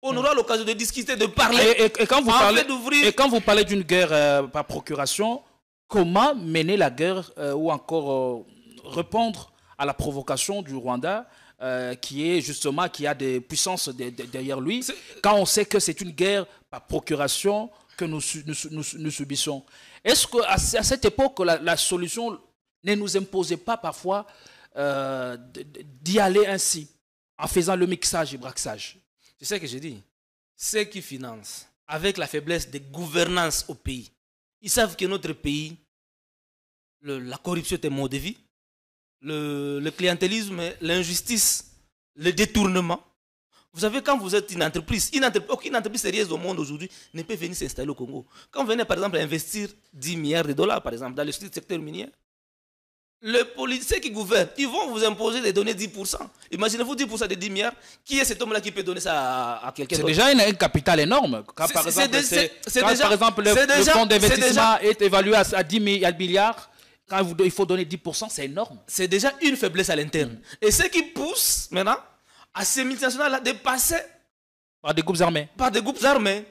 On aura l'occasion de discuter, de parler. Et quand vous parlez d'une guerre par procuration, comment mener la guerre ou encore répondre à la provocation du Rwanda qui est justement, qui a des puissances derrière lui, quand on sait que c'est une guerre par procuration que nous subissons? Est-ce qu'à cette époque, la solution ne nous imposait pas parfois d'y aller ainsi, en faisant le mixage et braquage? C'est ce que j'ai dit. Ceux qui financent, avec la faiblesse de gouvernance au pays, ils savent que notre pays, la corruption est un mode de vie, le clientélisme, l'injustice, le détournement. Vous savez, quand vous êtes une entreprise, aucune entreprise sérieuse au monde aujourd'hui ne peut venir s'installer au Congo. Quand vous venez par exemple investir 10 milliards de dollars par exemple dans le secteur minier, les policiers qui gouvernent, ils vont vous imposer de donner 10%. Imaginez-vous 10% de 10 milliards. Qui est cet homme-là qui peut donner ça à quelqu'un d'autre? C'est déjà un capital énorme. Quand par exemple, le fonds d'investissement est évalué à 10 milliards, quand il faut donner 10%, c'est énorme. C'est déjà une faiblesse à l'interne. Et ce qui pousse maintenant à ces multinationales-là de passer par des groupes armés. Par des groupes armés,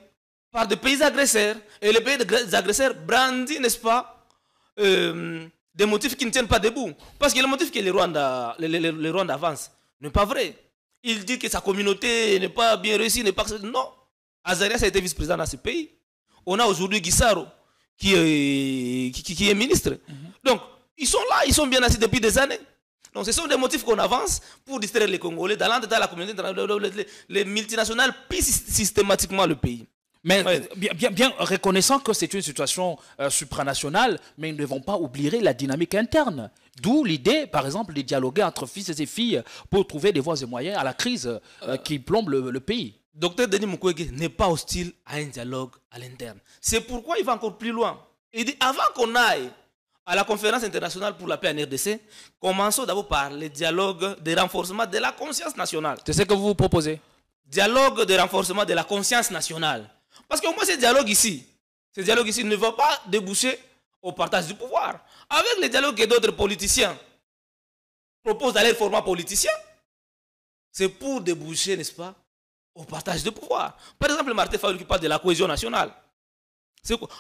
par des pays agresseurs. Et les pays agresseurs brandissent, n'est-ce pas, des motifs qui ne tiennent pas debout. Parce que le motif que les Rwandais avancent n'est pas vrai. Il dit que sa communauté n'est pas bien réussie, n'est pas... Non. Azarias a été vice-président dans ce pays. On a aujourd'hui Guissaro qui est ministre. Donc, ils sont là, ils sont bien assis depuis des années. Donc, ce sont des motifs qu'on avance pour distraire les Congolais. Dans la communauté, les multinationales pillent systématiquement le pays. Mais bien reconnaissant que c'est une situation supranationale, mais nous ne devons pas oublier la dynamique interne. D'où l'idée, par exemple, de dialoguer entre fils et filles pour trouver des voies et moyens à la crise qui plombe le pays. Docteur Denis Mukwege n'est pas hostile à un dialogue à l'interne. C'est pourquoi il va encore plus loin. Il dit, avant qu'on aille à la conférence internationale pour la paix en RDC, commençons d'abord par le dialogue de renforcement de la conscience nationale. C'est ce que vous proposez? Dialogue de renforcement de la conscience nationale. Parce que moi, ce dialogue ici ne va pas déboucher au partage du pouvoir. Avec le dialogue que d'autres politiciens proposent dans leur format politicien, c'est pour déboucher, n'est-ce pas, au partage de pouvoir. Par exemple, Martin Fayulu qui parle de la cohésion nationale.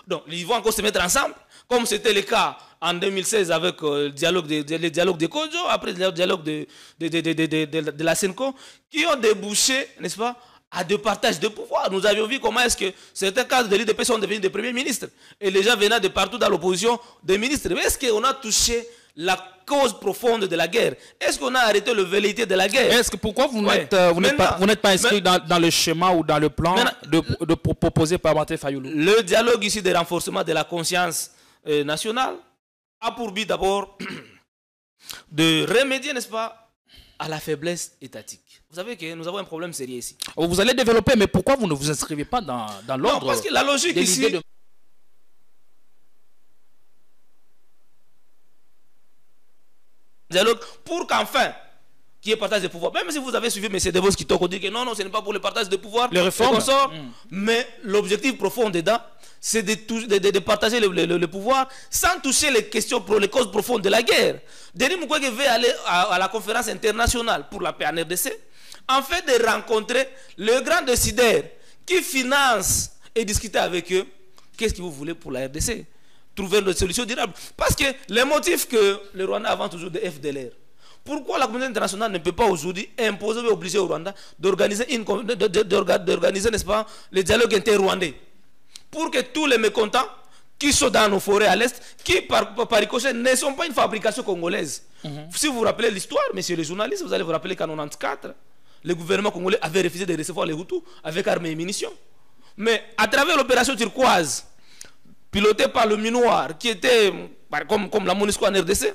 Donc, ils vont encore se mettre ensemble, comme c'était le cas en 2016 avec le dialogue de Kodjo, après le dialogue de la Senko, qui ont débouché, n'est-ce pas, à des partages de pouvoir. Nous avions vu comment est-ce que certains cadres de l'IDP sont devenus des premiers ministres. Et les gens venaient de partout dans l'opposition des ministres. Mais est-ce qu'on a touché la cause profonde de la guerre? Est-ce qu'on a arrêté le velléité de la guerre? Pourquoi vous n'êtes pas inscrit dans le schéma ou dans le plan de proposer par Martin Fayulu? Le dialogue ici de renforcement de la conscience nationale a pour but d'abord de remédier, n'est-ce pas, à la faiblesse étatique. Vous savez que nous avons un problème sérieux ici. Vous allez développer, mais pourquoi vous ne vous inscrivez pas dans l'ordre? Non, parce que la logique ici... Dialogue pour qu'enfin, qui est partage de pouvoir. Même si vous avez suivi M. Devos qui dit que non, ce n'est pas pour le partage de pouvoir. Les réformes. Mais l'objectif profond dedans, c'est de partager le pouvoir sans toucher les questions, les causes profondes de la guerre. Denis Mukwege veut aller à la conférence internationale pour la paix en RDC, en fait de rencontrer le grand décideur qui finance et discuter avec eux. Qu'est-ce que vous voulez pour la RDC? Trouver une solution durable. Parce que les motifs que le Rwanda avance toujours de FDLR, pourquoi la communauté internationale ne peut pas aujourd'hui imposer ou obliger au Rwanda d'organiser, n'est-ce pas, le dialogue inter-rwandais, pour que tous les mécontents qui sont dans nos forêts à l'Est, qui par ricochet ne sont pas une fabrication congolaise. Si vous vous rappelez l'histoire, messieurs les journalistes, vous allez vous rappeler qu'en 1994, le gouvernement congolais avait refusé de recevoir les Hutus avec armes et munitions. Mais à travers l'opération turquoise, pilotée par le Minoir, qui était comme la MONUSCO en RDC,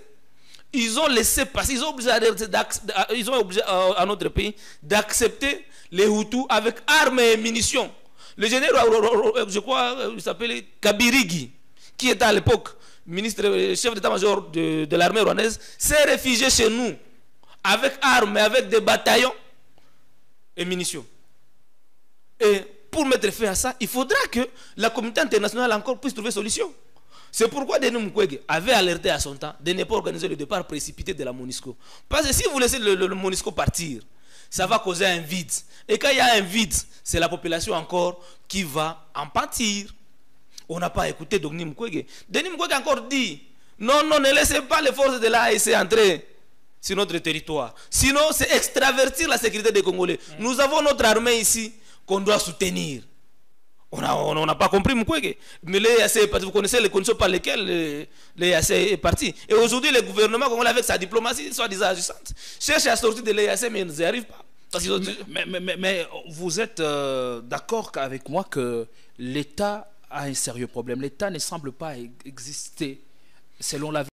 ils ont laissé passer, ils ont obligé à notre pays d'accepter les Hutus avec armes et munitions. Le général, je crois, il s'appelait Kabirigi, qui était à l'époque chef d'état-major de l'armée rwandaise, s'est réfugié chez nous avec armes et avec des bataillons et munitions. Et pour mettre fin à ça, il faudra que la communauté internationale encore puisse trouver solution. C'est pourquoi Denis Mukwege avait alerté à son temps de ne pas organiser le départ précipité de la MONUSCO. Parce que si vous laissez le MONUSCO partir, ça va causer un vide. Et quand il y a un vide, c'est la population encore qui va en pâtir. On n'a pas écouté Denis Mukwege. Denis Mukwege a encore dit, non, non, ne laissez pas les forces de l'AEC entrer sur notre territoire. Sinon, c'est extravertir la sécurité des Congolais. Nous avons notre armée ici qu'on doit soutenir. On n'a pas compris Mukwege. Mais l'EAC, vous connaissez les conditions par lesquelles l'EAC est parti. Et aujourd'hui, le gouvernement congolais, avec sa diplomatie, soi-disant agissante, cherche à sortir de l'EAC, mais ils n'y arrivent pas. Parce mais vous êtes d'accord avec moi que l'État a un sérieux problème. L'État ne semble pas exister selon la